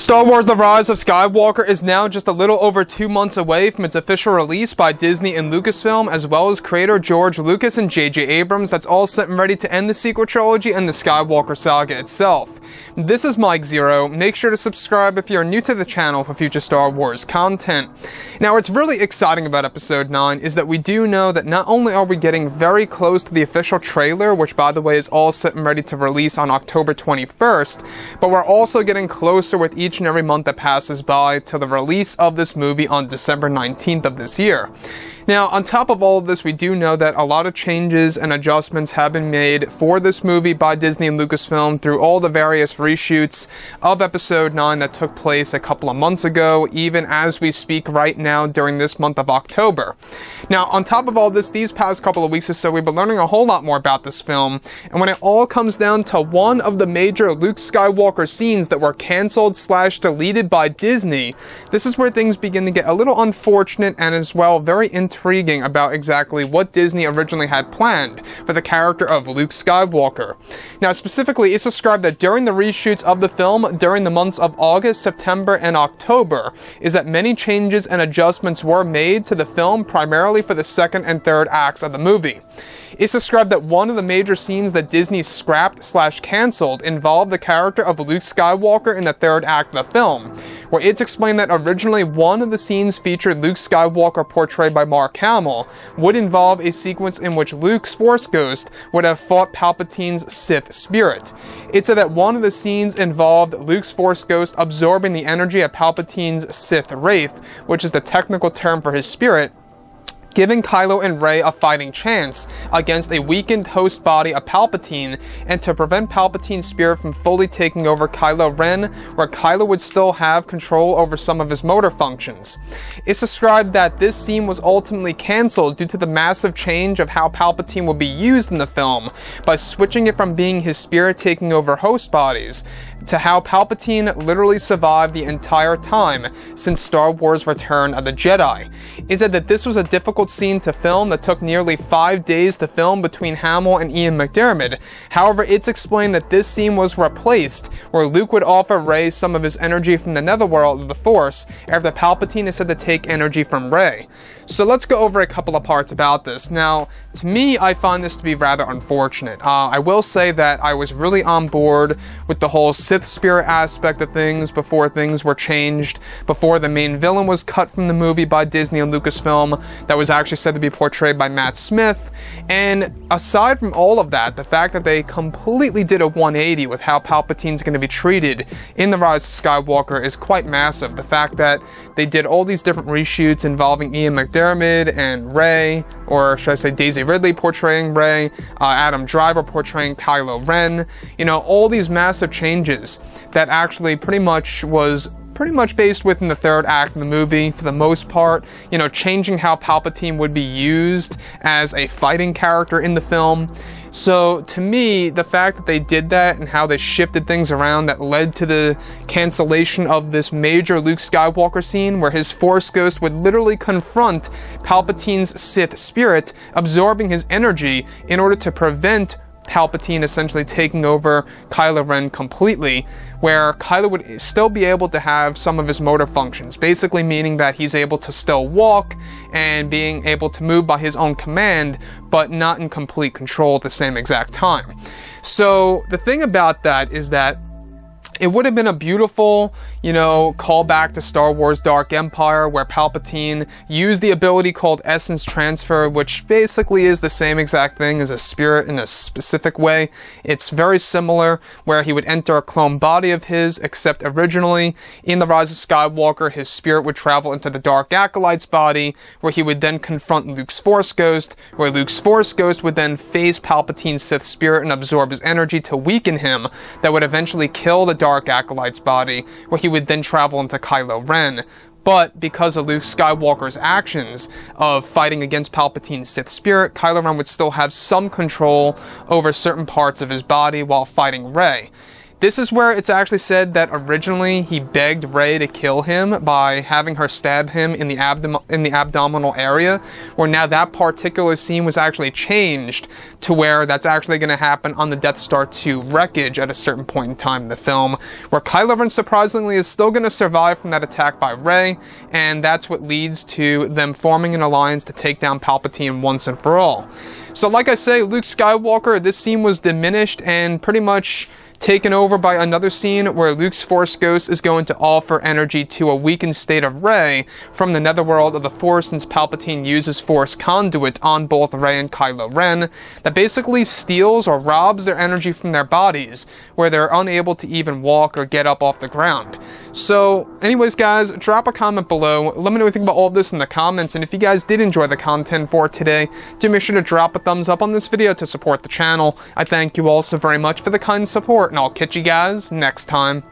Star Wars The Rise of Skywalker is now just a little over 2 months away from its official release by Disney and Lucasfilm, as well as creator George Lucas and J.J. Abrams. That's all set and ready to end the sequel trilogy and the Skywalker saga itself. This is Mike Zero. Make sure to subscribe if you're new to the channel for future Star Wars content. Now, what's really exciting about Episode 9 is that we do know that not only are we getting very close to the official trailer, which by the way is all set and ready to release on October 21st, but we're also getting closer with each and every month that passes by to the release of this movie on December 19th of this year. Now, on top of all of this, we do know that a lot of changes and adjustments have been made for this movie by Disney and Lucasfilm through all the various reshoots of Episode 9 that took place a couple of months ago, even as we speak right now during this month of October. Now, on top of all this, these past couple of weeks or so, we've been learning a whole lot more about this film, and when it all comes down to one of the major Luke Skywalker scenes that were cancelled/deleted by Disney, this is where things begin to get a little unfortunate and as well very intriguing about exactly what Disney originally had planned for the character of Luke Skywalker. Now, specifically, it's described that during the reshoots of the film, during the months of August, September, and October, is that many changes and adjustments were made to the film, primarily for the second and third acts of the movie. It's described that one of the major scenes that Disney scrapped/cancelled involved the character of Luke Skywalker in the third act of the film, where it's explained that originally one of the scenes featured Luke Skywalker portrayed by Mark Hamill would involve a sequence in which Luke's Force Ghost would have fought Palpatine's Sith spirit. It said that one of the scenes involved Luke's Force Ghost absorbing the energy of Palpatine's Sith Wraith, which is the technical term for his spirit, giving Kylo and Rey a fighting chance against a weakened host body of Palpatine, and to prevent Palpatine's spirit from fully taking over Kylo Ren, where Kylo would still have control over some of his motor functions. It's described that this scene was ultimately cancelled due to the massive change of how Palpatine will be used in the film, by switching it from being his spirit taking over host bodies, to how Palpatine literally survived the entire time since Star Wars Return of the Jedi. It said that this was a difficult scene to film that took nearly 5 days to film between Hamill and Ian McDiarmid. However, it's explained that this scene was replaced, where Luke would offer Rey some of his energy from the netherworld of the Force, after Palpatine is said to take energy from Rey. So let's go over a couple of parts about this. Now, to me, I find this to be rather unfortunate. I will say that I was really on board with the whole Sith spirit aspect of things before things were changed, before the main villain was cut from the movie by Disney and Lucasfilm, that was actually said to be portrayed by Matt Smith. And aside from all of that, the fact that they completely did a 180 with how Palpatine's going to be treated in The Rise of Skywalker is quite massive. The fact that they did all these different reshoots involving Ian McDiarmid and Rey, or should I say Daisy Ridley portraying Rey, Adam Driver portraying Kylo Ren, you know, all these massive changes that actually pretty much based within the third act of the movie for the most part, you know, changing how Palpatine would be used as a fighting character in the film. So, to me, the fact that they did that and how they shifted things around that led to the cancellation of this major Luke Skywalker scene where his Force Ghost would literally confront Palpatine's Sith spirit, absorbing his energy in order to prevent Palpatine essentially taking over Kylo Ren completely, where Kylo would still be able to have some of his motor functions, basically meaning that he's able to still walk and being able to move by his own command, but not in complete control at the same exact time. So the thing about that is that it would have been a beautiful, you know, callback to Star Wars Dark Empire, where Palpatine used the ability called Essence Transfer, which basically is the same exact thing as a spirit in a specific way. It's very similar, where he would enter a clone body of his, except originally, in The Rise of Skywalker, his spirit would travel into the Dark Acolyte's body, where he would then confront Luke's Force Ghost, where Luke's Force Ghost would then face Palpatine's Sith spirit and absorb his energy to weaken him, that would eventually kill the Dark Acolyte's body, where he would then travel into Kylo Ren. But because of Luke Skywalker's actions of fighting against Palpatine's Sith spirit, Kylo Ren would still have some control over certain parts of his body while fighting Rey. This is where it's actually said that originally he begged Rey to kill him by having her stab him in the abdominal area, where now that particular scene was actually changed to where that's actually going to happen on the Death Star 2 wreckage at a certain point in time in the film, where Kylo Ren surprisingly is still going to survive from that attack by Rey, and that's what leads to them forming an alliance to take down Palpatine once and for all. So like I say, Luke Skywalker, this scene was diminished and pretty much taken over by another scene where Luke's Force Ghost is going to offer energy to a weakened state of Rey from the netherworld of the Force, since Palpatine uses Force Conduit on both Rey and Kylo Ren that basically steals or robs their energy from their bodies, where they're unable to even walk or get up off the ground. So anyways guys, drop a comment below, let me know what you think about all of this in the comments, and if you guys did enjoy the content for today, do make sure to drop a thumbs up on this video to support the channel. I thank you all so very much for the kind support, and I'll catch you guys next time.